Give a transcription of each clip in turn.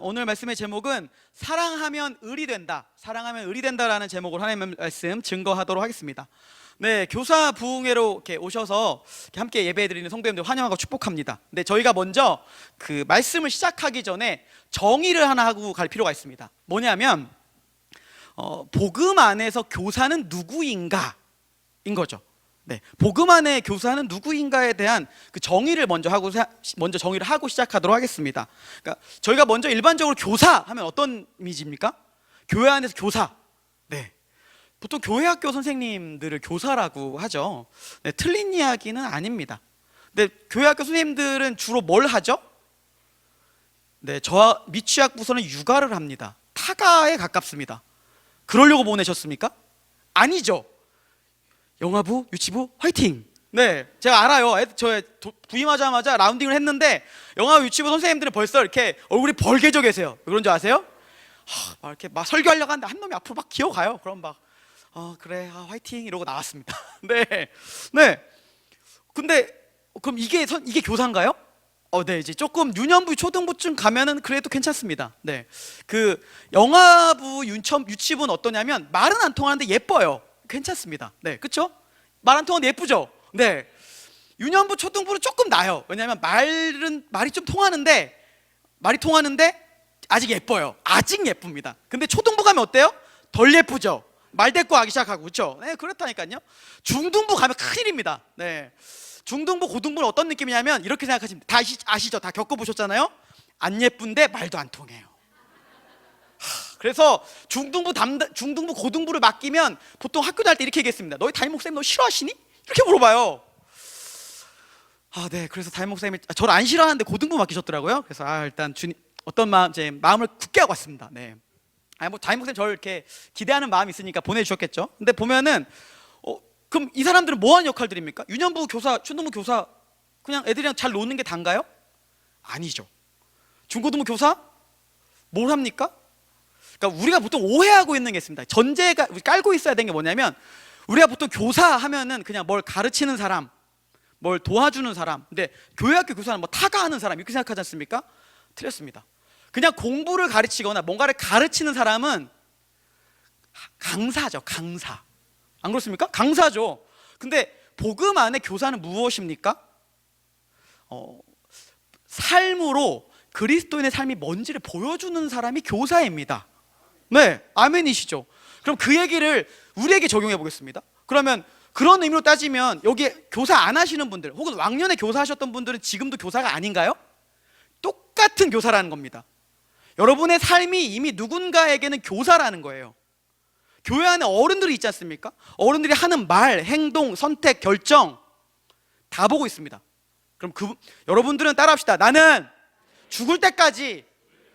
오늘 말씀의 제목은 사랑하면 을이 된다. 사랑하면 을이 된다라는 제목으로 하나님의 말씀 증거하도록 하겠습니다. 네, 교사 부흥회로 이렇게 오셔서 이렇게 함께 예배드리는 성도님들 환영하고 축복합니다. 근데 저희가 먼저 그 말씀을 시작하기 전에 정의를 하나 하고 갈 필요가 있습니다. 뭐냐면 복음 안에서 교사는 누구인가인 거죠. 네, 복음 안에 교사는 누구인가에 대한 그 정의를 먼저 정의를 하고 시작하도록 하겠습니다. 그러니까 저희가 먼저 일반적으로 교사 하면 어떤 이미지입니까? 교회 안에서 교사. 네, 보통 교회 학교 선생님들을 교사라고 하죠. 네, 틀린 이야기는 아닙니다. 근데 교회 학교 선생님들은 주로 뭘 하죠? 네, 저와 미취학 부서는 육아를 합니다. 타가에 가깝습니다. 그러려고 보내셨습니까? 아니죠. 영아부, 유치부, 화이팅! 네, 제가 알아요. 저 부임하자마자 라운딩을 했는데 영아부, 유치부 선생님들은 벌써 이렇게 얼굴이 벌개져 계세요. 왜 그런 줄 아세요? 막 이렇게 막 설교하려고 하는데 한 놈이 앞으로 막 기어가요. 그럼 막 그래, 화이팅! 이러고 나왔습니다. 네, 네. 근데 그럼 이게 교사인가요? 네, 이제 조금 유년부, 초등부쯤 가면은 그래도 괜찮습니다. 네, 그 영아부, 유치부는 어떠냐면 말은 안 통하는데 예뻐요. 괜찮습니다. 네, 그렇죠? 말 안 통하는데 예쁘죠? 네. 유년부, 초등부는 조금 나아요. 왜냐하면 말이 좀 통하는데 아직 예뻐요. 아직 예쁩니다. 근데 초등부 가면 어때요? 덜 예쁘죠? 말 대꾸 하기 시작하고, 그렇죠? 네, 그렇다니까요. 중등부 가면 큰일입니다. 네. 중등부, 고등부는 어떤 느낌이냐면 이렇게 생각하시면 다 아시죠? 다 겪어보셨잖아요. 안 예쁜데 말도 안 통해요. 그래서 중등부, 고등부를 맡기면 보통 학교 다닐 때 이렇게 얘기했습니다. 너희 담임 목사님 너 싫어하시니? 이렇게 물어봐요. 네, 그래서 담임 목사님이 저를 안 싫어하는데 고등부 맡기셨더라고요. 그래서 일단 주님 어떤 마음을 굳게 하고 왔습니다. 네. 뭐 담임 목사님 저를 이렇게 기대하는 마음이 있으니까 보내주셨겠죠. 근데 보면은 그럼 이 사람들은 뭐 하는 역할들입니까? 유년부 교사, 초등부 교사 그냥 애들이랑 잘 노는 게 단가요? 아니죠. 중고등부 교사 뭘 합니까? 그러니까 우리가 보통 오해하고 있는 게 있습니다. 전제가 깔고 있어야 되는 게 뭐냐면 우리가 보통 교사 하면은 그냥 뭘 가르치는 사람, 뭘 도와주는 사람. 근데 교회학교 교사는 뭐 타가하는 사람 이렇게 생각하지 않습니까? 틀렸습니다. 그냥 공부를 가르치거나 뭔가를 가르치는 사람은 강사죠. 강사. 안 그렇습니까? 강사죠. 근데 복음 안에 교사는 무엇입니까? 삶으로 그리스도인의 삶이 뭔지를 보여주는 사람이 교사입니다. 네, 아멘이시죠? 그럼 그 얘기를 우리에게 적용해 보겠습니다. 그러면 그런 의미로 따지면 여기 교사 안 하시는 분들 혹은 왕년에 교사하셨던 분들은 지금도 교사가 아닌가요? 똑같은 교사라는 겁니다. 여러분의 삶이 이미 누군가에게는 교사라는 거예요. 교회 안에 어른들이 있지 않습니까? 어른들이 하는 말, 행동, 선택, 결정 다 보고 있습니다. 그럼 여러분들은 따라합시다. 나는 죽을 때까지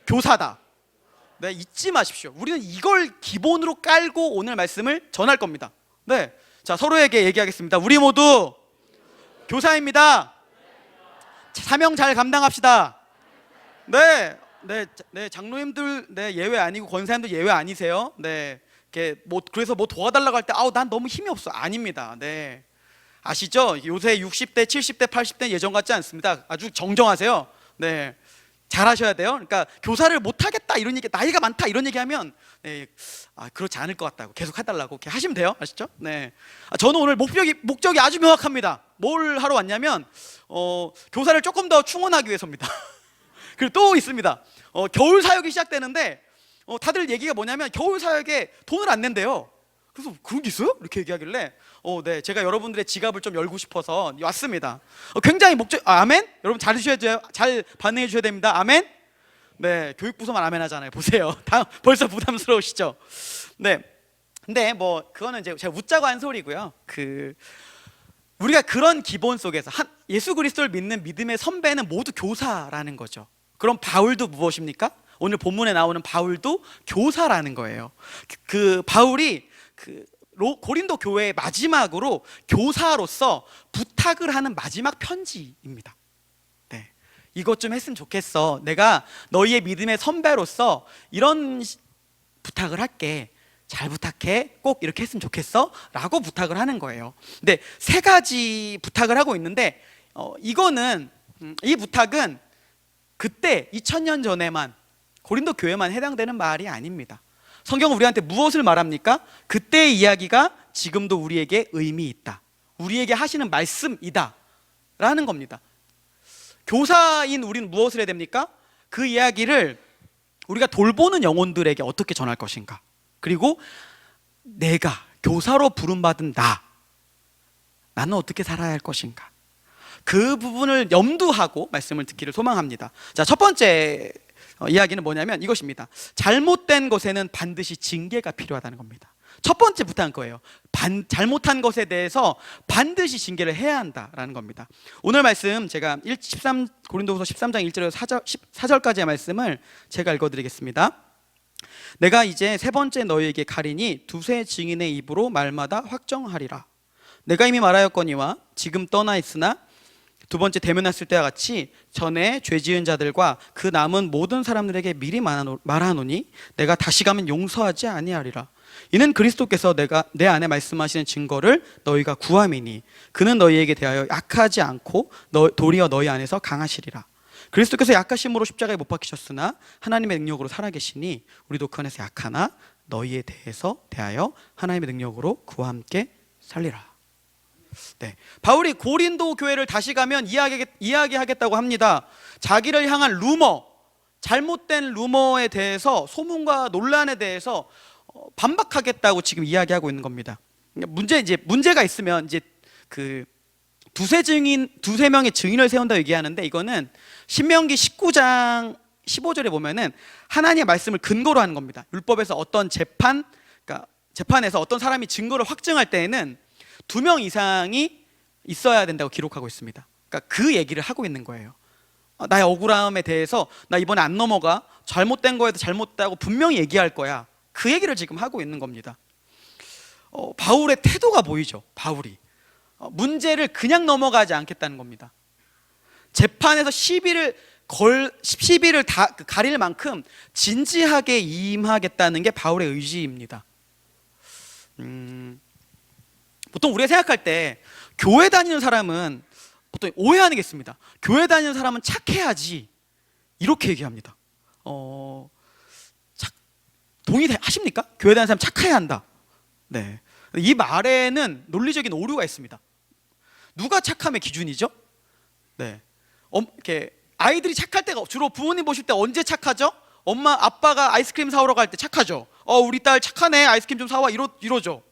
교사다. 네, 잊지 마십시오. 우리는 이걸 기본으로 깔고 오늘 말씀을 전할 겁니다. 네, 자, 서로에게 얘기하겠습니다. 우리 모두 교사입니다. 사명 잘 감당합시다. 네, 장로님들 예외 아니고 권사님들 예외 아니세요? 네, 그래서 뭐 도와달라고 할 때 난 너무 힘이 없어. 아닙니다. 네, 아시죠? 요새 60대, 70대, 80대 예전 같지 않습니다. 아주 정정하세요. 네. 잘하셔야 돼요. 그러니까 교사를 못하겠다 이런 얘기, 나이가 많다 이런 얘기하면 그렇지 않을 것 같다고 계속 해달라고 이렇게 하시면 돼요. 아시죠? 네. 저는 오늘 목적이 아주 명확합니다. 뭘 하러 왔냐면 교사를 조금 더 충원하기 위해서입니다. 그리고 또 있습니다. 겨울 사역이 시작되는데 다들 얘기가 뭐냐면 겨울 사역에 돈을 안 낸대요. 그래서 그런 게 있어요? 이렇게 얘기하길래 네, 제가 여러분들의 지갑을 좀 열고 싶어서 왔습니다. 굉장히 아멘? 여러분 잘 반응해 주셔야 됩니다. 아멘? 네, 교육부서만 아멘 하잖아요. 보세요. 벌써 부담스러우시죠? 네, 근데 뭐 그거는 이제 제가 웃자고 한 소리고요. 우리가 그런 기본 속에서 예수 그리스도를 믿는 믿음의 선배는 모두 교사라는 거죠. 그럼 바울도 무엇입니까? 오늘 본문에 나오는 바울도 교사라는 거예요. 바울이 고린도 교회의 마지막으로 교사로서 부탁을 하는 마지막 편지입니다. 네, 이것 좀 했으면 좋겠어. 내가 너희의 믿음의 선배로서 이런 부탁을 할게. 잘 부탁해. 꼭 이렇게 했으면 좋겠어. 라고 부탁을 하는 거예요. 근데 3가지 부탁을 하고 있는데 이 부탁은 그때 2000년 전에만 고린도 교회만 해당되는 말이 아닙니다. 성경은 우리한테 무엇을 말합니까? 그때의 이야기가 지금도 우리에게 의미 있다, 우리에게 하시는 말씀이다 라는 겁니다. 교사인 우리는 무엇을 해야 됩니까? 그 이야기를 우리가 돌보는 영혼들에게 어떻게 전할 것인가, 그리고 내가 교사로 부름받은 나는 어떻게 살아야 할 것인가, 그 부분을 염두하고 말씀을 듣기를 소망합니다. 자, 첫 번째 이야기는 뭐냐면 이것입니다. 잘못된 것에는 반드시 징계가 필요하다는 겁니다. 첫 번째 부탁한 거예요. 잘못한 것에 대해서 반드시 징계를 해야 한다라는 겁니다. 오늘 말씀 제가 고린도후서 13장 1절에서 4절까지의 말씀을 제가 읽어드리겠습니다. 내가 이제 세 번째 너희에게 가리니 두세 증인의 입으로 말마다 확정하리라. 내가 이미 말하였거니와 지금 떠나 있으나 두 번째 대면했을 때와 같이 전에 죄 지은 자들과 그 남은 모든 사람들에게 미리 말하노니 내가 다시 가면 용서하지 아니하리라. 이는 그리스도께서 내 안에 말씀하시는 증거를 너희가 구함이니 그는 너희에게 대하여 약하지 않고 도리어 너희 안에서 강하시리라. 그리스도께서 약하심으로 십자가에 못 박히셨으나 하나님의 능력으로 살아계시니 우리도 그 안에서 약하나 너희에 대하여 하나님의 능력으로 그와 함께 살리라. 네, 바울이 고린도 교회를 다시 가면 이야기하겠다고 합니다. 자기를 향한 잘못된 루머에 대해서, 소문과 논란에 대해서 반박하겠다고 지금 이야기하고 있는 겁니다. 문제가 있으면 이제 그 두세 명의 증인을 세운다 얘기하는데, 이거는 신명기 19장 15절에 보면은 하나님의 말씀을 근거로 하는 겁니다. 율법에서 어떤 그러니까 재판에서 어떤 사람이 증거를 확증할 때에는 2명 이상이 있어야 된다고 기록하고 있습니다. 그러니까 그 얘기를 하고 있는 거예요. 나의 억울함에 대해서 나 이번에 안 넘어가, 잘못된 거에도 잘못되고 분명히 얘기할 거야, 그 얘기를 지금 하고 있는 겁니다. 바울의 태도가 보이죠. 바울이 문제를 그냥 넘어가지 않겠다는 겁니다. 재판에서 시비를 다 가릴 만큼 진지하게 임하겠다는 게 바울의 의지입니다. 보통 우리가 생각할 때 교회 다니는 사람은 보통 오해하는 게 있습니다. 교회 다니는 사람은 착해야지, 이렇게 얘기합니다. 동의하십니까? 교회 다니는 사람 착해야 한다. 네, 이 말에는 논리적인 오류가 있습니다. 누가 착함의 기준이죠? 네, 이렇게 아이들이 착할 때가 주로 부모님 보실 때 언제 착하죠? 엄마 아빠가 아이스크림 사오러 갈 때 착하죠. 우리 딸 착하네, 아이스크림 좀 사와, 이러죠.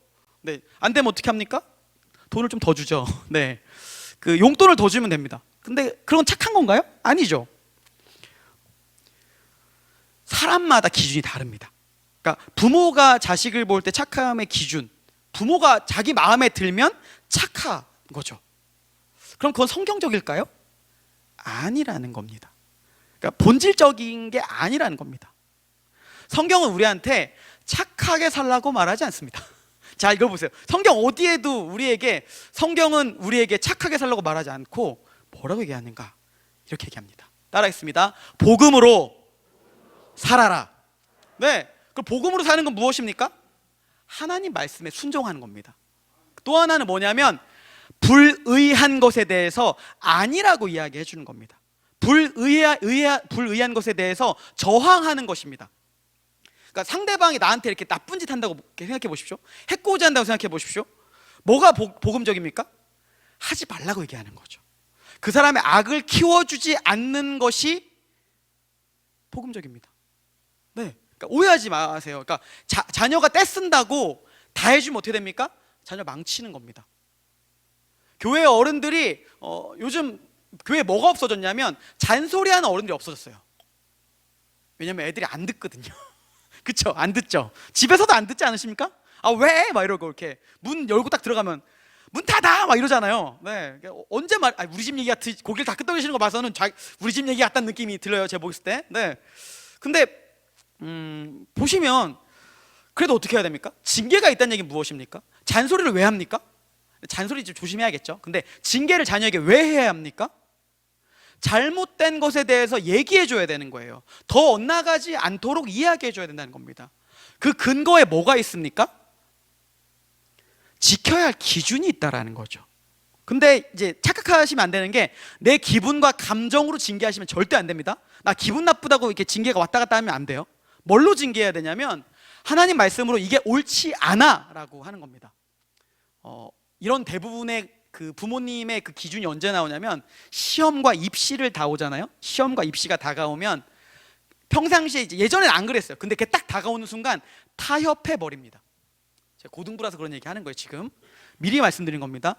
네, 안 되면 어떻게 합니까? 돈을 좀 더 주죠. 네, 그 용돈을 더 주면 됩니다. 근데 그런 건 착한 건가요? 아니죠. 사람마다 기준이 다릅니다. 그러니까 부모가 자식을 볼 때 착함의 기준, 부모가 자기 마음에 들면 착한 거죠. 그럼 그건 성경적일까요? 아니라는 겁니다. 그러니까 본질적인 게 아니라는 겁니다. 성경은 우리한테 착하게 살라고 말하지 않습니다. 자, 읽어보세요. 성경은 우리에게 착하게 살라고 말하지 않고 뭐라고 얘기하는가? 이렇게 얘기합니다. 따라하겠습니다. 복음으로 살아라. 네, 그 복음으로 사는 건 무엇입니까? 하나님 말씀에 순종하는 겁니다. 또 하나는 뭐냐면 불의한 것에 대해서 아니라고 이야기해 주는 겁니다. 불의한 것에 대해서 저항하는 것입니다. 그러니까 상대방이 나한테 이렇게 나쁜 짓 한다고 생각해 보십시오. 해코지 한다고 생각해 보십시오. 뭐가 복음적입니까? 하지 말라고 얘기하는 거죠. 그 사람의 악을 키워주지 않는 것이 복음적입니다. 네, 그러니까 오해하지 마세요. 그러니까 자녀가 떼쓴다고 다 해주면 어떻게 됩니까? 자녀 망치는 겁니다. 교회 어른들이 요즘 교회에 뭐가 없어졌냐면 잔소리하는 어른들이 없어졌어요. 왜냐면 애들이 안 듣거든요. 그쵸? 안 듣죠? 집에서도 안 듣지 않으십니까? 왜? 막 이러고 이렇게 문 열고 딱 들어가면 문 닫아! 막 이러잖아요. 네, 언제 우리 집 얘기 같이 고개를 다 끄덕이시는 거 봐서는 우리 집 얘기 같다는 느낌이 들어요, 제가 보실 때. 네. 근데 보시면 그래도 어떻게 해야 됩니까? 징계가 있다는 얘기는 무엇입니까? 잔소리를 왜 합니까? 잔소리 좀 조심해야겠죠. 근데 징계를 자녀에게 왜 해야 합니까? 잘못된 것에 대해서 얘기해 줘야 되는 거예요. 더 엇나가지 않도록 이야기해 줘야 된다는 겁니다. 그 근거에 뭐가 있습니까? 지켜야 할 기준이 있다라는 거죠. 근데 이제 착각하시면 안 되는 게 내 기분과 감정으로 징계하시면 절대 안 됩니다. 나 기분 나쁘다고 이렇게 징계가 왔다 갔다 하면 안 돼요. 뭘로 징계해야 되냐면 하나님 말씀으로 이게 옳지 않아라고 하는 겁니다. 이런 대부분의 그 부모님의 그 기준이 언제 나오냐면 시험과 입시를 다 오잖아요. 시험과 입시가 다가오면 평상시에 이제 예전에는 안 그랬어요. 근데 그게 딱 다가오는 순간 타협해 버립니다. 제가 고등부라서 그런 얘기 하는 거예요. 지금 미리 말씀드린 겁니다.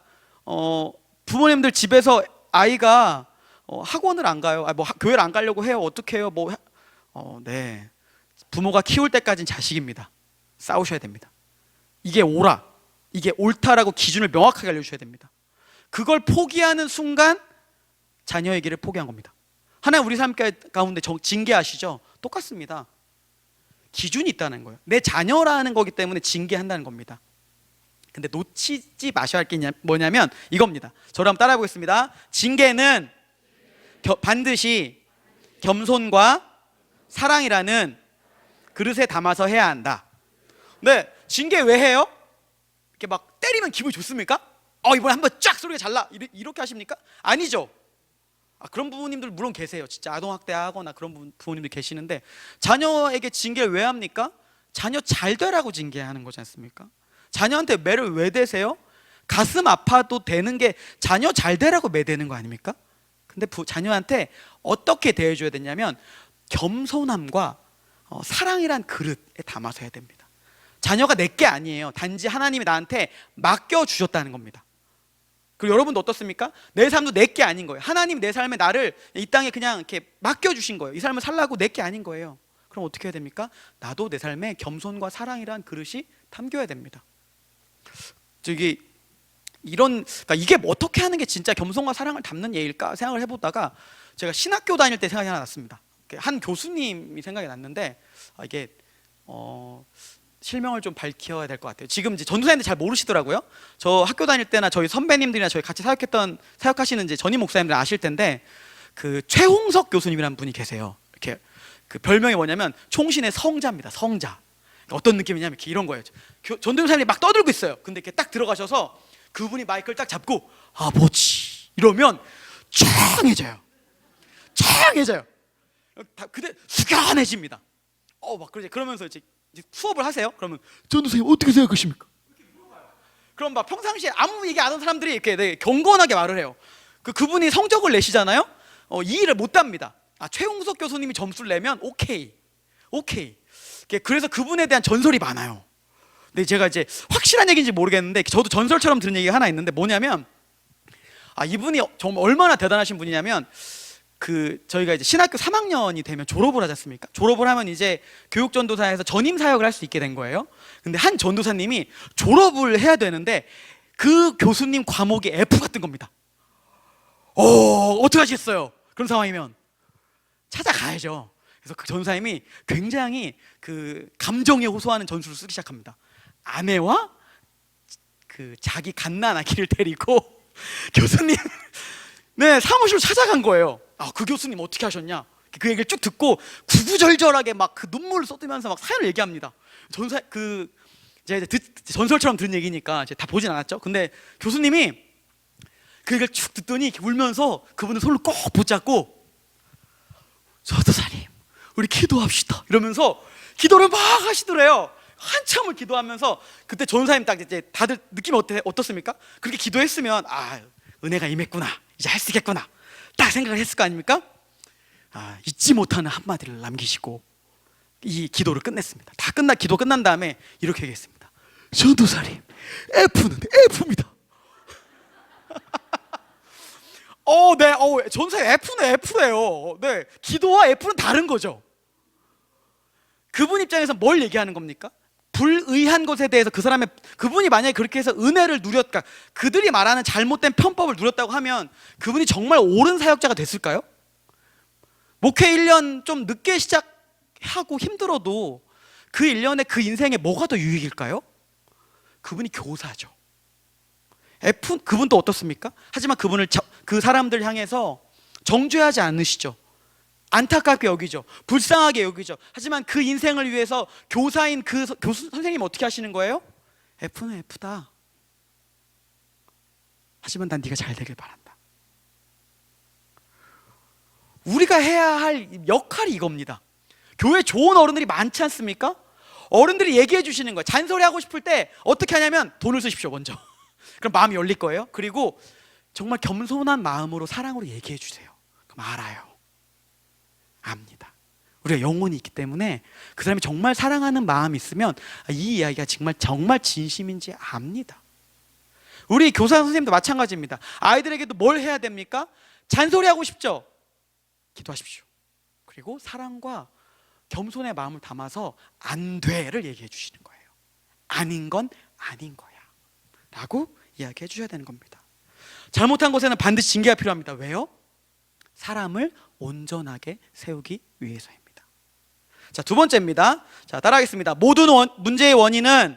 부모님들 집에서 아이가 학원을 안 가요. 뭐 교회를 안 가려고 해요. 어떻게 해요? 네. 부모가 키울 때까지는 자식입니다. 싸우셔야 됩니다. 이게 옳아, 이게 옳다라고 기준을 명확하게 알려주셔야 됩니다. 그걸 포기하는 순간 자녀의 길을 포기한 겁니다. 하나님 우리 삶 가운데 징계하시죠? 똑같습니다. 기준이 있다는 거예요. 내 자녀라는 거기 때문에 징계한다는 겁니다. 근데 놓치지 마셔야 할 게 뭐냐면 이겁니다. 저를 한번 따라해 보겠습니다. 징계는 반드시 겸손과 사랑이라는 그릇에 담아서 해야 한다. 네, 징계 왜 해요? 이렇게 막 때리면 기분이 좋습니까? 이번에 한번 쫙 소리가 잘 나. 이렇게 하십니까? 아니죠. 그런 부모님들 물론 계세요. 진짜 아동학대하거나 그런 부모님들 계시는데 자녀에게 징계를 왜 합니까? 자녀 잘 되라고 징계하는 거지 않습니까? 자녀한테 매를 왜 대세요? 가슴 아파도 되는 게 자녀 잘 되라고 매대는 거 아닙니까? 근데 자녀한테 어떻게 대해줘야 되냐면 겸손함과 사랑이란 그릇에 담아서 해야 됩니다. 자녀가 내 게 아니에요. 단지 하나님이 나한테 맡겨주셨다는 겁니다. 그리고 여러분도 어떻습니까? 내 삶도 내 게 아닌 거예요. 하나님 내 삶에 나를 이 땅에 그냥 이렇게 맡겨주신 거예요. 이 삶을 살라고 내 게 아닌 거예요. 그럼 어떻게 해야 됩니까? 나도 내 삶에 겸손과 사랑이란 그릇이 담겨야 됩니다. 그러니까 이게 어떻게 하는 게 진짜 겸손과 사랑을 담는 예일까 생각을 해보다가 제가 신학교 다닐 때 생각이 하나 났습니다. 한 교수님이 생각이 났는데 이게 실명을 좀 밝혀야 될 것 같아요. 지금 이제 전도사님들 잘 모르시더라고요. 저 학교 다닐 때나 저희 선배님들이나 저희 같이 사역하시는 이제 전임 목사님들 아실 텐데 그 최홍석 교수님이라는 분이 계세요. 이렇게 그 별명이 뭐냐면 총신의 성자입니다. 성자. 어떤 느낌이냐면 이런 거예요. 전도사님이 막 떠들고 있어요. 근데 이렇게 딱 들어가셔서 그분이 마이크를 딱 잡고 아버지 이러면 쫙해져요. 쫙해져요. 그때 숙연해집니다. 막 그러면서 이제 수업을 하세요. 그러면 전도사님 어떻게 생각하십니까? 그럼 막 평상시에 아무 얘기 안 하는 사람들이 이렇게 되게 경건하게 말을 해요. 그분이 성적을 내시잖아요. 이 일을 못 답니다. 최홍석 교수님이 점수를 내면 오케이. 그래서 그분에 대한 전설이 많아요. 근데 제가 이제 확실한 얘기인지 모르겠는데 저도 전설처럼 들은 얘기가 하나 있는데 뭐냐면 이분이 정말 얼마나 대단하신 분이냐면 저희가 이제 신학교 3학년이 되면 졸업을 하지 않습니까? 졸업을 하면 이제 교육전도사에서 전임 사역을 할 수 있게 된 거예요. 근데 한 전도사님이 졸업을 해야 되는데 그 교수님 과목이 F 같은 겁니다. 어떻게 하시겠어요? 그런 상황이면 찾아가야죠. 그래서 그 전도사님이 굉장히 그 감정에 호소하는 전술을 쓰기 시작합니다. 아내와 그 자기 갓난아기를 데리고 교수님 사무실로 찾아간 거예요. 그 교수님 어떻게 하셨냐? 그 얘기를 쭉 듣고 구구절절하게 막 그 눈물을 쏟으면서 막 사연을 얘기합니다. 제가 전설처럼 들은 얘기니까 다 보진 않았죠. 근데 교수님이 그 얘기를 쭉 듣더니 이렇게 울면서 그분의 손을 꼭 붙잡고 전도사님 우리 기도합시다 이러면서 기도를 막 하시더래요. 한참을 기도하면서 그때 전도사님 딱 이제 다들 느낌이 어떻습니까? 그렇게 기도했으면 은혜가 임했구나, 이제 할 수 있겠구나 딱 생각을 했을 거 아닙니까? 잊지 못하는 한마디를 남기시고 이 기도를 끝냈습니다. 기도 끝난 다음에 이렇게 얘기했습니다. 전도사님 F는 F입니다. 네, 전도사님 F는 F예요. 네, 기도와 F는 다른 거죠. 그분 입장에서 뭘 얘기하는 겁니까? 불의한 것에 대해서 그분이 만약에 그렇게 해서 은혜를 누렸까, 그들이 말하는 잘못된 편법을 누렸다고 하면 그분이 정말 옳은 사역자가 됐을까요? 목회 1년 좀 늦게 시작하고 힘들어도 그 1년에 그 인생에 뭐가 더 유익일까요? 그분이 교사죠. 그분도 어떻습니까? 하지만 그 사람들 향해서 정죄하지 않으시죠. 안타깝게 여기죠. 불쌍하게 여기죠. 하지만 그 인생을 위해서 교사인 그 교수 선생님 어떻게 하시는 거예요? F는 F다. 하지만 난 네가 잘 되길 바란다. 우리가 해야 할 역할이 이겁니다. 교회 좋은 어른들이 많지 않습니까? 어른들이 얘기해 주시는 거예요. 잔소리하고 싶을 때 어떻게 하냐면 돈을 쓰십시오 먼저. 그럼 마음이 열릴 거예요. 그리고 정말 겸손한 마음으로 사랑으로 얘기해 주세요. 그럼 알아요. 압니다. 우리가 영혼이 있기 때문에 그 사람이 정말 사랑하는 마음이 있으면 이 이야기가 정말 진심인지 압니다. 우리 교사 선생님도 마찬가지입니다. 아이들에게도 뭘 해야 됩니까? 잔소리하고 싶죠? 기도하십시오. 그리고 사랑과 겸손의 마음을 담아서 안 돼를 얘기해 주시는 거예요. 아닌 건 아닌 거야 라고 이야기해 주셔야 되는 겁니다. 잘못한 것에는 반드시 징계가 필요합니다. 왜요? 사람을 온전하게 세우기 위해서입니다. 자, 두 번째입니다. 자, 따라하겠습니다. 모든 문제의 원인은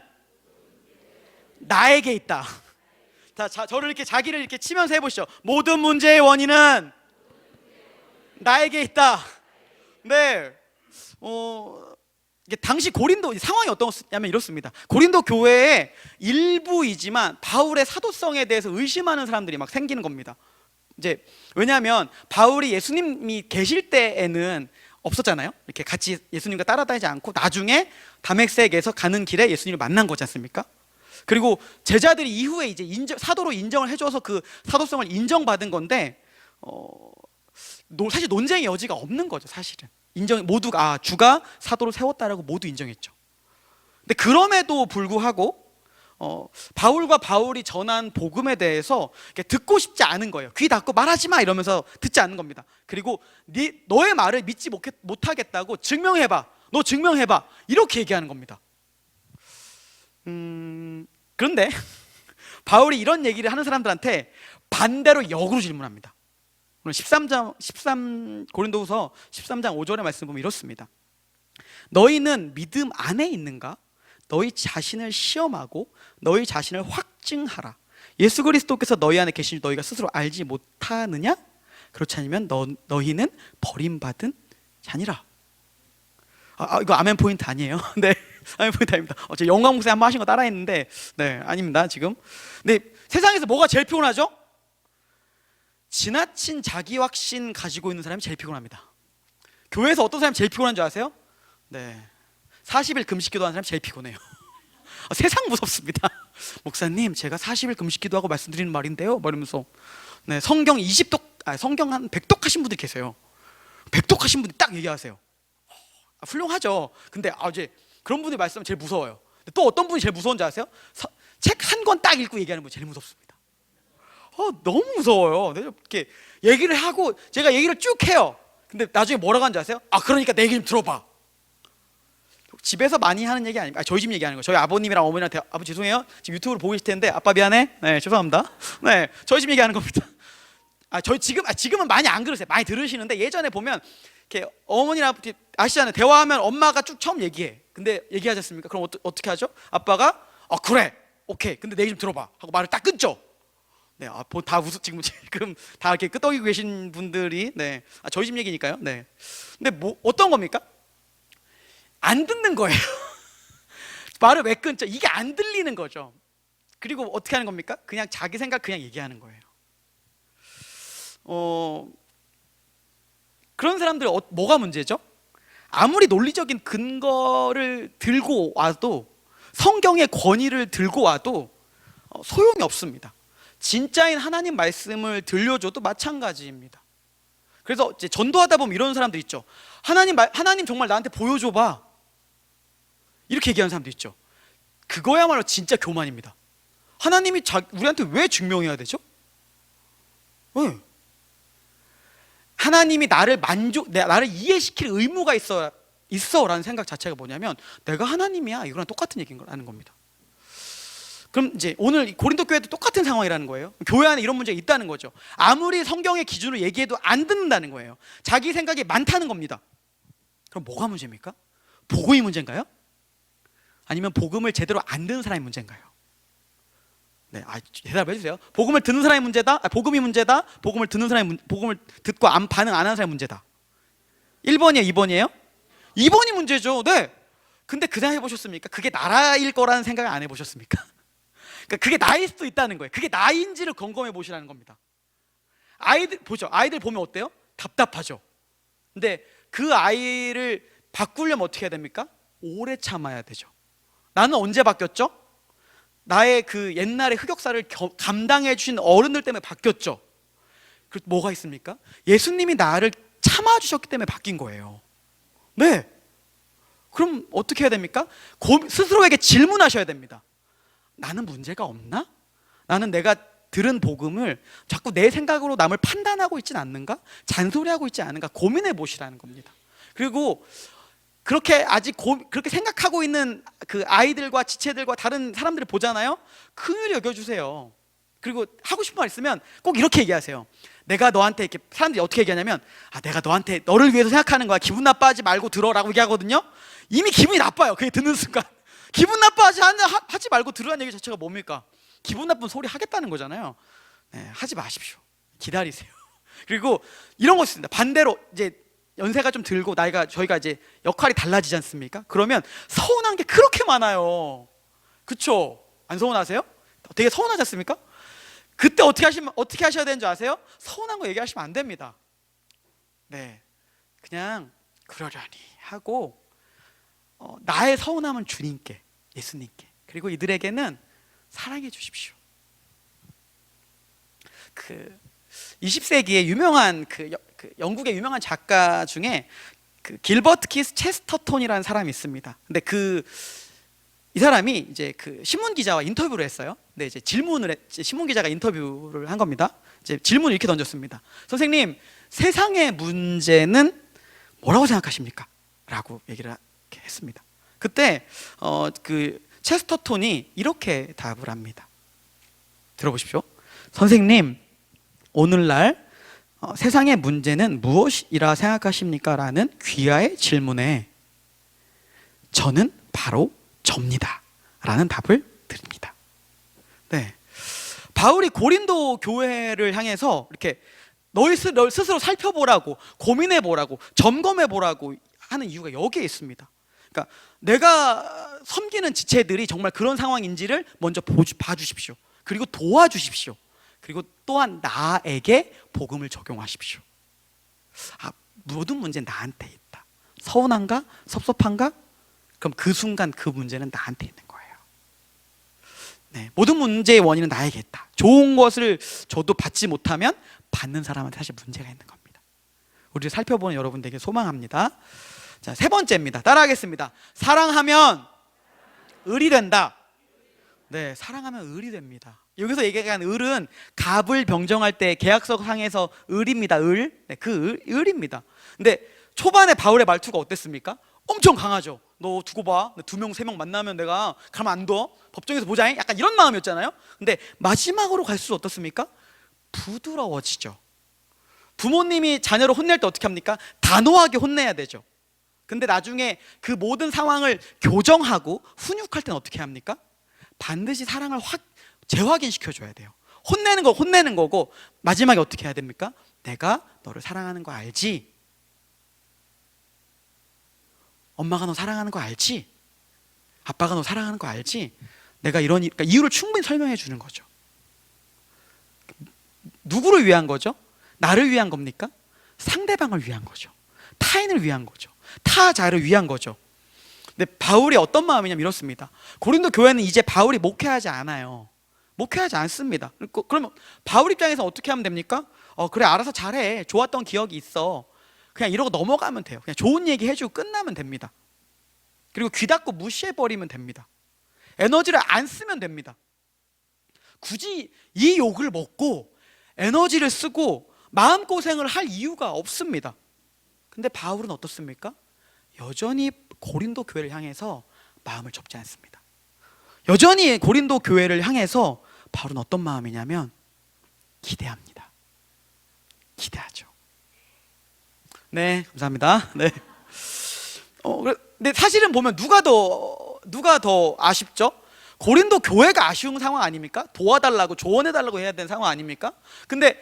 나에게 있다. 자, 저를 이렇게 자기를 이렇게 치면서 해보시죠. 모든 문제의 원인은 나에게 있다. 네. 이게 당시 고린도 상황이 어떻냐면 이렇습니다. 고린도 교회의 일부이지만 바울의 사도성에 대해서 의심하는 사람들이 막 생기는 겁니다. 이제 왜냐하면 바울이 예수님이 계실 때에는 없었잖아요. 이렇게 같이 예수님과 따라다니지 않고 나중에 다메섹에서 가는 길에 예수님을 만난 거지 않습니까? 그리고 제자들이 이후에 이제 사도로 인정을 해줘서 그 사도성을 인정받은 건데 사실 논쟁의 여지가 없는 거죠. 사실은 모두가 주가 사도를 세웠다라고 모두 인정했죠. 근데 그럼에도 불구하고 바울과 바울이 전한 복음에 대해서 듣고 싶지 않은 거예요. 귀 닫고 말하지 마 이러면서 듣지 않는 겁니다. 그리고 너의 말을 믿지 못하겠다고 증명해봐. 너 증명해봐. 이렇게 얘기하는 겁니다. 그런데 바울이 이런 얘기를 하는 사람들한테 반대로 역으로 질문합니다. 오늘 고린도후서 13장 5절의 말씀 보면 이렇습니다. 너희는 믿음 안에 있는가? 너희 자신을 시험하고 너희 자신을 확증하라. 예수 그리스도께서 너희 안에 계신 줄 너희가 스스로 알지 못하느냐? 그렇지 않으면 너희는 버림받은 자니라. 이거 아멘 포인트 아니에요? 네, 아멘 포인트 아닙니다. 제 영광 목사님 한번 하신 거 따라했는데 네, 아닙니다 지금. 네, 세상에서 뭐가 제일 피곤하죠? 지나친 자기 확신 가지고 있는 사람이 제일 피곤합니다. 교회에서 어떤 사람이 제일 피곤한 줄 아세요? 네, 40일 금식 기도하는 사람이 제일 피곤해요. 세상 무섭습니다. 목사님 제가 40일 금식 기도하고 말씀드리는 말인데요 이러면서 네, 성경 20독 성경 한 100독 하신 분들이 계세요. 100독 하신 분들이 딱 얘기하세요. 훌륭하죠. 근데 이제 그런 분이 말씀하면 제일 무서워요. 또 어떤 분이 제일 무서운지 아세요? 책 한 권 딱 읽고 얘기하는 분이 제일 무섭습니다. 너무 무서워요. 이렇게 얘기를 하고 제가 얘기를 쭉 해요. 근데 나중에 뭐라고 하는지 아세요? 그러니까 내 얘기 좀 들어봐. 집에서 많이 하는 얘기 아닙니까? 저희 집 얘기하는 거예요. 저희 아버님이랑 어머니한테 아버지 죄송해요. 지금 유튜브로 보고 계실 텐데 아빠 미안해. 네, 죄송합니다. 네, 저희 집 얘기하는 겁니다. 지금은 많이 안 그러세요. 많이 들으시는데 예전에 보면 이렇게 어머니랑 아시잖아요. 대화하면 엄마가 쭉 처음 얘기해. 근데 얘기하지 않습니까? 그럼 어떻게 하죠? 아빠가 그래, 오케이. 근데 내 얘기 좀 들어봐 하고 말을 딱 끊죠. 네, 지금 다 이렇게 끄덕이고 계신 분들이 네, 저희 집 얘기니까요. 네, 근데 어떤 겁니까? 안 듣는 거예요. 말을 왜 끊죠? 이게 안 들리는 거죠. 그리고 어떻게 하는 겁니까? 그냥 자기 생각 그냥 얘기하는 거예요. 그런 사람들이 뭐가 문제죠? 아무리 논리적인 근거를 들고 와도 성경의 권위를 들고 와도 소용이 없습니다. 진짜인 하나님 말씀을 들려줘도 마찬가지입니다. 그래서 이제 전도하다 보면 이런 사람들 있죠. 하나님 정말 나한테 보여줘봐 이렇게 얘기하는 사람도 있죠. 그거야말로 진짜 교만입니다. 하나님이 우리한테 왜 증명해야 되죠? 왜? 하나님이 나를 이해시킬 의무가 있어라는 생각 자체가 뭐냐면 내가 하나님이야 이거랑 똑같은 얘기인 거라는 겁니다. 그럼 이제 오늘 고린도 교회도 똑같은 상황이라는 거예요. 교회 안에 이런 문제가 있다는 거죠. 아무리 성경의 기준으로 얘기해도 안 듣는다는 거예요. 자기 생각이 많다는 겁니다. 그럼 뭐가 문제입니까? 복음이 문제인가요? 아니면 복음을 제대로 안 듣는 사람이 문제인가요? 네, 대답해 주세요. 복음을 듣는 사람이 문제다? 복음이 문제다? 복음을 듣고 반응 안 하는 사람이 문제다. 1번이에요? 2번이에요? 2번이 문제죠. 네. 근데 그 생각 해보셨습니까? 그게 나라일 거라는 생각을 안 해보셨습니까? 그러니까 그게 나일 수도 있다는 거예요. 그게 나인지를 점검해 보시라는 겁니다. 아이들 보죠. 아이들 보면 어때요? 답답하죠. 근데 그 아이를 바꾸려면 어떻게 해야 됩니까? 오래 참아야 되죠. 나는 언제 바뀌었죠? 나의 그 옛날의 흑역사를 감당해 주신 어른들 때문에 바뀌었죠. 그리고 뭐가 있습니까? 예수님이 나를 참아주셨기 때문에 바뀐 거예요. 네. 그럼 어떻게 해야 됩니까? 스스로에게 질문하셔야 됩니다. 나는 문제가 없나? 나는 내가 들은 복음을 자꾸 내 생각으로 남을 판단하고 있진 않는가? 잔소리하고 있지 않은가? 고민해 보시라는 겁니다. 그리고 그렇게 아직 그렇게 생각하고 있는 그 아이들과 지체들과 다른 사람들을 보잖아요. 긍휼히 여겨주세요. 그리고 하고 싶은 말 있으면 꼭 이렇게 얘기하세요. 내가 너한테 이렇게, 사람들이 어떻게 얘기하냐면, 내가 너를 위해서 생각하는 거야. 기분 나빠하지 말고 들어라고 얘기하거든요. 이미 기분이 나빠요. 그게 듣는 순간. 기분 나빠하지 말고 들으라는 얘기 자체가 뭡니까? 기분 나쁜 소리 하겠다는 거잖아요. 네, 하지 마십시오. 기다리세요. 그리고 이런 거 있습니다. 반대로 이제 연세가 좀 들고 저희가 이제 역할이 달라지지 않습니까? 그러면 서운한 게 그렇게 많아요. 그쵸? 안 서운하세요? 되게 서운하지 않습니까? 그때 어떻게 하셔야 되는 줄 아세요? 서운한 거 얘기하시면 안 됩니다. 네, 그냥 그러려니 하고 나의 서운함은 주님께, 예수님께, 그리고 이들에게는 사랑해 주십시오. 그 20세기의 유명한 그 영국의 유명한 작가 중에 그 길버트 키스 체스터톤이라는 사람이 있습니다. 근데 이 사람이 이제 그 신문 기자와 인터뷰를 했어요. 근데 이제 신문 기자가 인터뷰를 한 겁니다. 이제 질문을 이렇게 던졌습니다. 선생님, 세상의 문제는 뭐라고 생각하십니까? 라고 얘기를 했습니다. 그때 그 체스터톤이 이렇게 답을 합니다. 들어보십시오. 선생님, 오늘날 세상의 문제는 무엇이라 생각하십니까? 라는 귀하의 질문에 저는 바로 접니다 라는 답을 드립니다. 네, 바울이 고린도 교회를 향해서 이렇게 너희 스스로 살펴보라고, 고민해보라고, 점검해보라고 하는 이유가 여기에 있습니다. 그러니까 내가 섬기는 지체들이 정말 그런 상황인지를 먼저 봐주십시오. 그리고 도와주십시오. 그리고 또한 나에게 복음을 적용하십시오. 모든 문제는 나한테 있다. 서운한가? 섭섭한가? 그럼 그 순간 그 문제는 나한테 있는 거예요. 네, 모든 문제의 원인은 나에게 있다. 좋은 것을 저도 받지 못하면 받는 사람한테 사실 문제가 있는 겁니다. 우리를 살펴보는 여러분들에게 소망합니다. 자, 세 번째입니다. 따라하겠습니다. 사랑하면 을이 된다. 네, 사랑하면 을이 됩니다. 여기서 얘기한 을은 갑을 병정할 때 계약서 상에서 을입니다. 을. 네, 그 을입니다. 근데 초반에 바울의 말투가 어땠습니까? 엄청 강하죠. 너 두고 봐. 2명, 3명 만나면 내가 가면 안 둬. 법정에서 보자잉. 약간 이런 마음이었잖아요. 근데 마지막으로 갈수록 어떻습니까? 부드러워지죠. 부모님이 자녀를 혼낼 때 어떻게 합니까? 단호하게 혼내야 되죠. 근데 나중에 그 모든 상황을 교정하고 훈육할 때는 어떻게 합니까? 반드시 사랑을 재확인시켜줘야 돼요. 혼내는 거 혼내는 거고, 마지막에 어떻게 해야 됩니까? 내가 너를 사랑하는 거 알지? 엄마가 너 사랑하는 거 알지? 아빠가 너 사랑하는 거 알지? 내가 그러니까 이유를 충분히 설명해 주는 거죠. 누구를 위한 거죠? 나를 위한 겁니까? 상대방을 위한 거죠. 타인을 위한 거죠. 타자를 위한 거죠. 근데 바울이 어떤 마음이냐면 이렇습니다. 고린도 교회는 이제 바울이 목회하지 않아요. 목회하지 않습니다. 그러면 바울 입장에서 어떻게 하면 됩니까? 그래, 알아서 잘해. 좋았던 기억이 있어. 그냥 이러고 넘어가면 돼요. 그냥 좋은 얘기 해주고 끝나면 됩니다. 그리고 귀 닫고 무시해버리면 됩니다. 에너지를 안 쓰면 됩니다. 굳이 이 욕을 먹고 에너지를 쓰고 마음고생을 할 이유가 없습니다. 근데 바울은 어떻습니까? 여전히 고린도 교회를 향해서 마음을 접지 않습니다. 여전히 고린도 교회를 향해서 바울은 어떤 마음이냐면 기대합니다. 기대하죠. 네, 감사합니다. 네. 근데 사실은 보면 누가 더 아쉽죠? 고린도 교회가 아쉬운 상황 아닙니까? 도와달라고, 조언해달라고 해야 되는 상황 아닙니까? 근데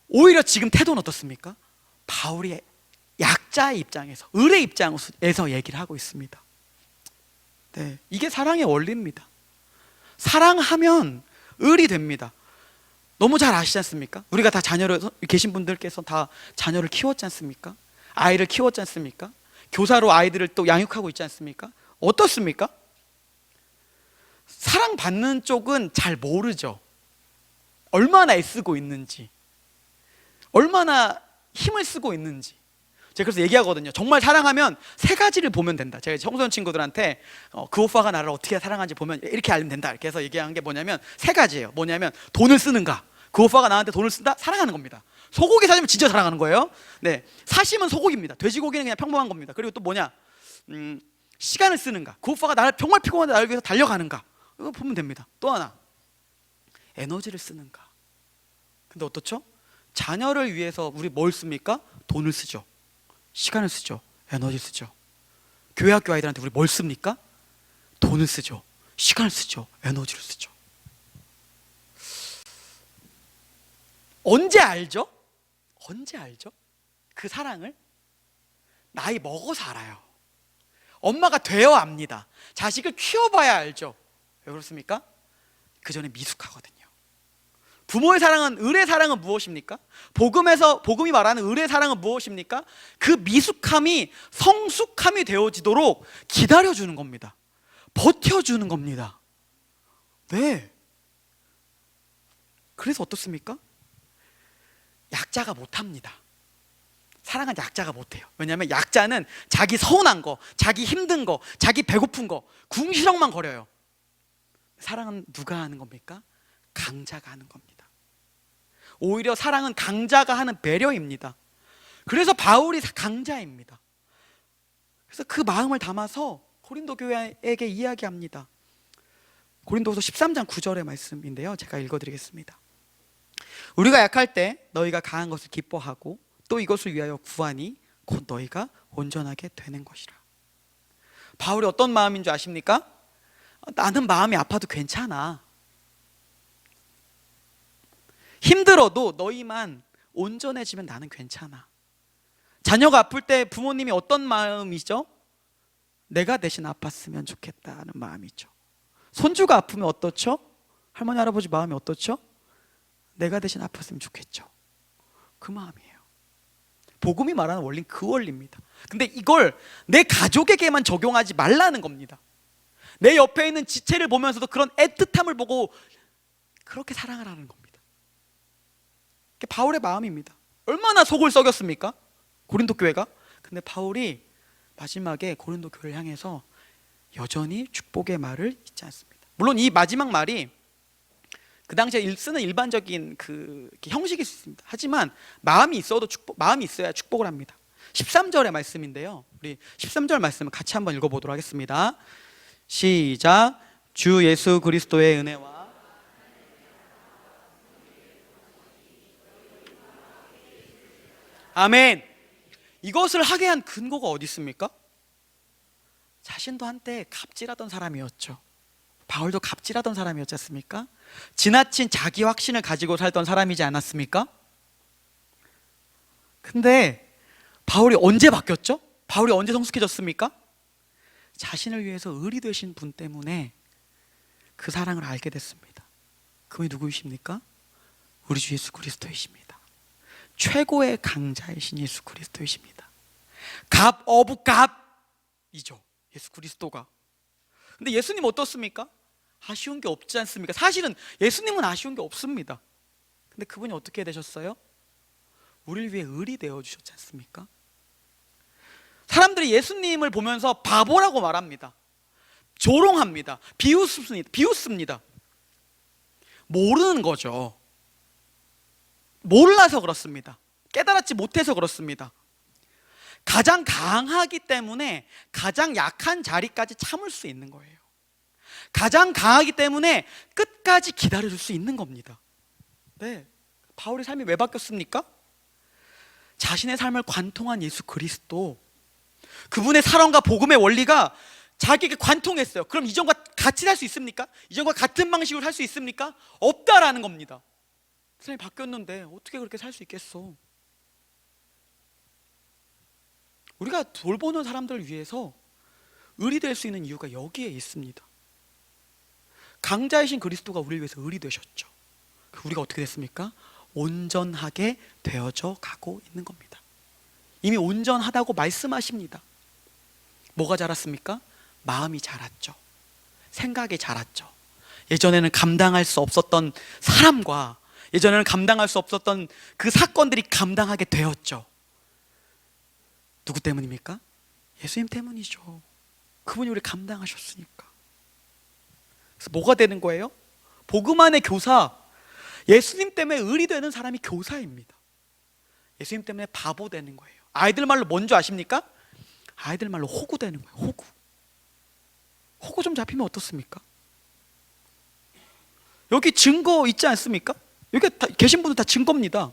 오히려 지금 태도는 어떻습니까? 바울이 약자의 입장에서, 을의 입장에서 얘기를 하고 있습니다. 네, 이게 사랑의 원리입니다. 사랑하면 을이 됩니다. 너무 잘 아시지 않습니까? 우리가 다 자녀를, 계신 분들께서 다 자녀를 키웠지 않습니까? 아이를 키웠지 않습니까? 교사로 아이들을 또 양육하고 있지 않습니까? 어떻습니까? 사랑받는 쪽은 잘 모르죠. 얼마나 애쓰고 있는지, 얼마나 힘을 쓰고 있는지. 제가 그래서 얘기하거든요. 정말 사랑하면 세 가지를 보면 된다. 제가 청소년 친구들한테 그 오빠가 나를 어떻게 사랑하는지 보면 이렇게 알면 된다, 이렇게 해서 얘기한 게 뭐냐면 세 가지예요. 뭐냐면 돈을 쓰는가, 그 오빠가 나한테 돈을 쓴다? 사랑하는 겁니다. 소고기 사주면 진짜 사랑하는 거예요. 네, 사심은 소고기입니다. 돼지고기는 그냥 평범한 겁니다. 그리고 또 뭐냐, 시간을 쓰는가, 그 오빠가 나를 정말 피곤한데 나를 위해서 달려가는가, 이거 보면 됩니다. 또 하나, 에너지를 쓰는가. 근데 어떻죠? 자녀를 위해서 우리 뭘 씁니까? 돈을 쓰죠. 시간을 쓰죠. 에너지 쓰죠. 교회 학교 아이들한테 우리 뭘 씁니까? 돈을 쓰죠. 시간을 쓰죠. 에너지를 쓰죠. 언제 알죠? 언제 알죠? 그 사랑을 나이 먹어서 알아요. 엄마가 되어 압니다. 자식을 키워봐야 알죠. 왜 그렇습니까? 그 전에 미숙하거든요. 부모의 사랑은, 을의 사랑은 무엇입니까? 복음이 말하는 을의 사랑은 무엇입니까? 그 미숙함이 성숙함이 되어지도록 기다려주는 겁니다. 버텨주는 겁니다. 네. 그래서 어떻습니까? 약자가 못합니다. 사랑은 약자가 못해요. 왜냐하면 약자는 자기 서운한 거, 자기 힘든 거, 자기 배고픈 거, 궁시렁만 거려요. 사랑은 누가 하는 겁니까? 강자가 하는 겁니다. 오히려 사랑은 강자가 하는 배려입니다. 그래서 바울이 강자입니다. 그래서 그 마음을 담아서 고린도 교회에게 이야기합니다. 고린도후서 13장 9절의 말씀인데요, 제가 읽어드리겠습니다. 우리가 약할 때 너희가 강한 것을 기뻐하고 또 이것을 위하여 구하니 곧 너희가 온전하게 되는 것이라. 바울이 어떤 마음인 줄 아십니까? 나는 마음이 아파도 괜찮아. 힘들어도 너희만 온전해지면 나는 괜찮아. 자녀가 아플 때 부모님이 어떤 마음이죠? 내가 대신 아팠으면 좋겠다는 마음이죠. 손주가 아프면 어떻죠? 할머니 할아버지 마음이 어떻죠? 내가 대신 아팠으면 좋겠죠. 그 마음이에요. 복음이 말하는 원리는 그 원리입니다. 근데 이걸 내 가족에게만 적용하지 말라는 겁니다. 내 옆에 있는 지체를 보면서도 그런 애틋함을 보고 그렇게 사랑을 하는 겁니다. 그게 바울의 마음입니다. 얼마나 속을 썩였습니까? 고린도 교회가. 근데 바울이 마지막에 고린도 교회를 향해서 여전히 축복의 말을 잊지 않습니다. 물론 이 마지막 말이 그 당시에 쓰는 일반적인 그 형식일 수 있습니다. 하지만 마음이 있어야 축복을 합니다. 13절의 말씀인데요, 우리 13절 말씀을 같이 한번 읽어보도록 하겠습니다. 시작. 주 예수 그리스도의 은혜와 아멘. 이것을 하게 한 근거가 어디 있습니까? 자신도 한때 갑질하던 사람이었죠. 바울도 갑질하던 사람이었지 않습니까? 지나친 자기 확신을 가지고 살던 사람이지 않았습니까? 근데 바울이 언제 바뀌었죠? 바울이 언제 성숙해졌습니까? 자신을 위해서 을이 되신 분 때문에 그 사랑을 알게 됐습니다. 그분이 누구이십니까? 우리 주 예수 그리스도이십니다. 최고의 강자이신 예수 그리스도이십니다. 갑 오브 갑이죠, 예수 그리스도가. 근데 예수님 어떻습니까? 아쉬운 게 없지 않습니까? 사실은 예수님은 아쉬운 게 없습니다. 근데 그분이 어떻게 되셨어요? 우리를 위해 을이 되어주셨지 않습니까? 사람들이 예수님을 보면서 바보라고 말합니다. 조롱합니다. 비웃습니다. 모르는 거죠. 몰라서 그렇습니다. 깨달았지 못해서 그렇습니다. 가장 강하기 때문에 가장 약한 자리까지 참을 수 있는 거예요. 가장 강하기 때문에 끝까지 기다려줄 수 있는 겁니다. 네, 바울의 삶이 왜 바뀌었습니까? 자신의 삶을 관통한 예수 그리스도, 그분의 사랑과 복음의 원리가 자기에게 관통했어요. 그럼 이전과 같이 살 수 있습니까? 이전과 같은 방식으로 살 수 있습니까? 없다라는 겁니다. 사람이 바뀌었는데 어떻게 그렇게 살 수 있겠어? 우리가 돌보는 사람들을 위해서 을이 될 수 있는 이유가 여기에 있습니다. 강자이신 그리스도가 우리를 위해서 의리 되셨죠. 우리가 어떻게 됐습니까? 온전하게 되어져 가고 있는 겁니다. 이미 온전하다고 말씀하십니다. 뭐가 자랐습니까? 마음이 자랐죠. 생각이 자랐죠. 예전에는 감당할 수 없었던 사람과 예전에는 감당할 수 없었던 그 사건들이 감당하게 되었죠. 누구 때문입니까? 예수님 때문이죠. 그분이 우리 감당하셨으니까. 그래서 뭐가 되는 거예요? 복음 안의 교사, 예수님 때문에 의리 되는 사람이 교사입니다. 예수님 때문에 바보 되는 거예요. 아이들 말로 뭔지 아십니까? 아이들 말로 호구 되는 거예요. 호구. 호구 좀 잡히면 어떻습니까? 여기 증거 있지 않습니까? 여기 계신 분들 다 증거입니다.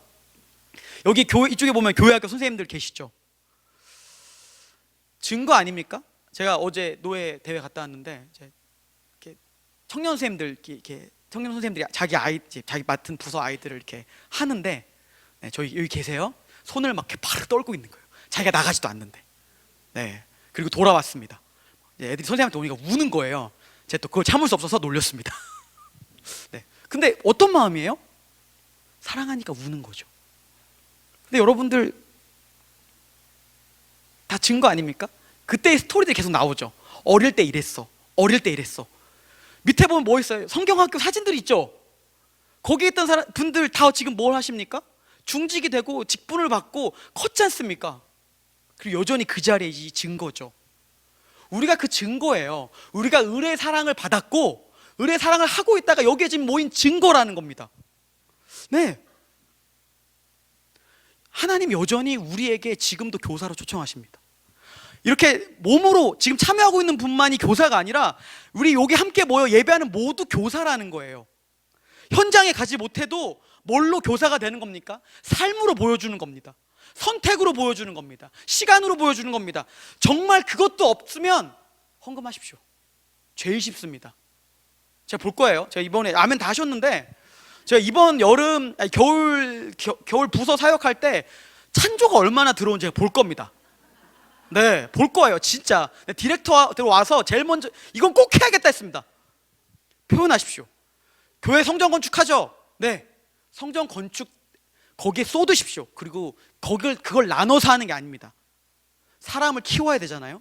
여기 교회 이쪽에 보면 교회학교 선생님들 계시죠? 증거 아닙니까? 제가 어제 노예 대회 갔다 왔는데 이렇게 청년 선생님들 이렇게 청년 선생님들이 자기 맡은 부서 아이들을 이렇게 하는데, 네, 저희 여기 계세요? 손을 막 이렇게 바로 떨고 있는 거예요. 자기가 나가지도 않는데. 네. 그리고 돌아왔습니다. 애들이 선생님한테 오니까 우는 거예요. 제가 또 그걸 참을 수 없어서 놀렸습니다. 네. 근데 어떤 마음이에요? 사랑하니까 우는 거죠. 근데 여러분들 다 증거 아닙니까? 그때의 스토리들이 계속 나오죠. 어릴 때 이랬어. 어릴 때 이랬어. 밑에 보면 뭐 있어요? 성경학교 사진들이 있죠. 거기 있던 분들 다 지금 뭘 하십니까? 중직이 되고 직분을 받고 컸지 않습니까? 그리고 여전히 그 자리에 이 증거죠. 우리가 그 증거예요. 우리가 을의 사랑을 받았고 을의 사랑을 하고 있다가 여기에 지금 모인 증거라는 겁니다. 네. 하나님 여전히 우리에게 지금도 교사로 초청하십니다. 이렇게 몸으로 지금 참여하고 있는 분만이 교사가 아니라 우리 여기 함께 모여 예배하는 모두 교사라는 거예요. 현장에 가지 못해도 뭘로 교사가 되는 겁니까? 삶으로 보여주는 겁니다. 선택으로 보여주는 겁니다. 시간으로 보여주는 겁니다. 정말 그것도 없으면 헌금하십시오. 제일 쉽습니다. 제가 볼 거예요. 제가 이번에 아멘 다 하셨는데 제가 이번 겨울 부서 사역할 때 찬조가 얼마나 들어온지 제가 볼 겁니다. 네, 볼 거예요. 진짜 디렉터들 와서 제일 먼저 이건 꼭 해야겠다 했습니다. 표현하십시오. 교회 성전 건축하죠? 네, 성전 건축 거기에 쏟으십시오. 그리고 그걸 나눠서 하는 게 아닙니다. 사람을 키워야 되잖아요.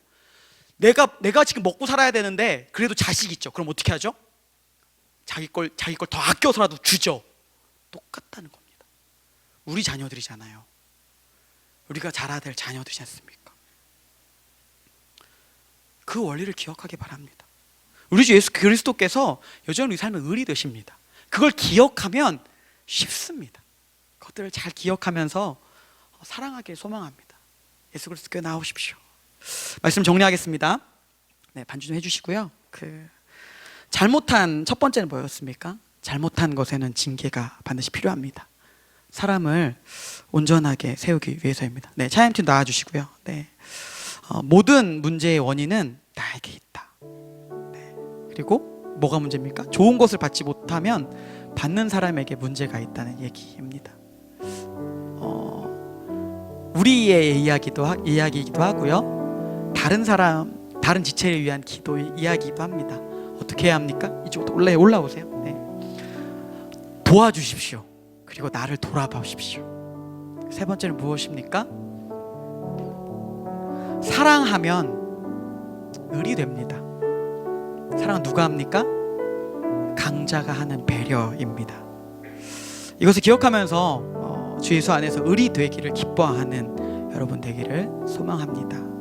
내가 지금 먹고 살아야 되는데 그래도 자식 있죠. 그럼 어떻게 하죠? 자기 걸 더 아껴서라도 주죠. 똑같다는 겁니다. 우리 자녀들이잖아요. 우리가 자라야 될 자녀들이지 않습니까? 그 원리를 기억하기 바랍니다. 우리 주 예수 그리스도께서 여전히 우리 삶의 을이 되십니다. 그걸 기억하면 쉽습니다. 그것들을 잘 기억하면서 사랑하길 소망합니다. 예수 그리스도께 나오십시오. 말씀 정리하겠습니다. 네, 반주 좀 해주시고요. 잘못한 첫 번째는 뭐였습니까? 잘못한 것에는 징계가 반드시 필요합니다. 사람을 온전하게 세우기 위해서입니다. 네, 차임팀 나와주시고요. 네, 모든 문제의 원인은 나에게 있다. 네, 그리고 뭐가 문제입니까? 좋은 것을 받지 못하면 받는 사람에게 문제가 있다는 얘기입니다. 우리의 이야기이기도 하고요. 다른 지체를 위한 기도의 이야기이기도 합니다. 어떻게 해야 합니까? 이쪽부터 올라오세요. 네. 도와주십시오. 그리고 나를 돌아보십시오. 세 번째는 무엇입니까? 사랑하면 을이 됩니다. 사랑은 누가 합니까? 강자가 하는 배려입니다. 이것을 기억하면서 주 예수 안에서 을이 되기를 기뻐하는 여러분 되기를 소망합니다.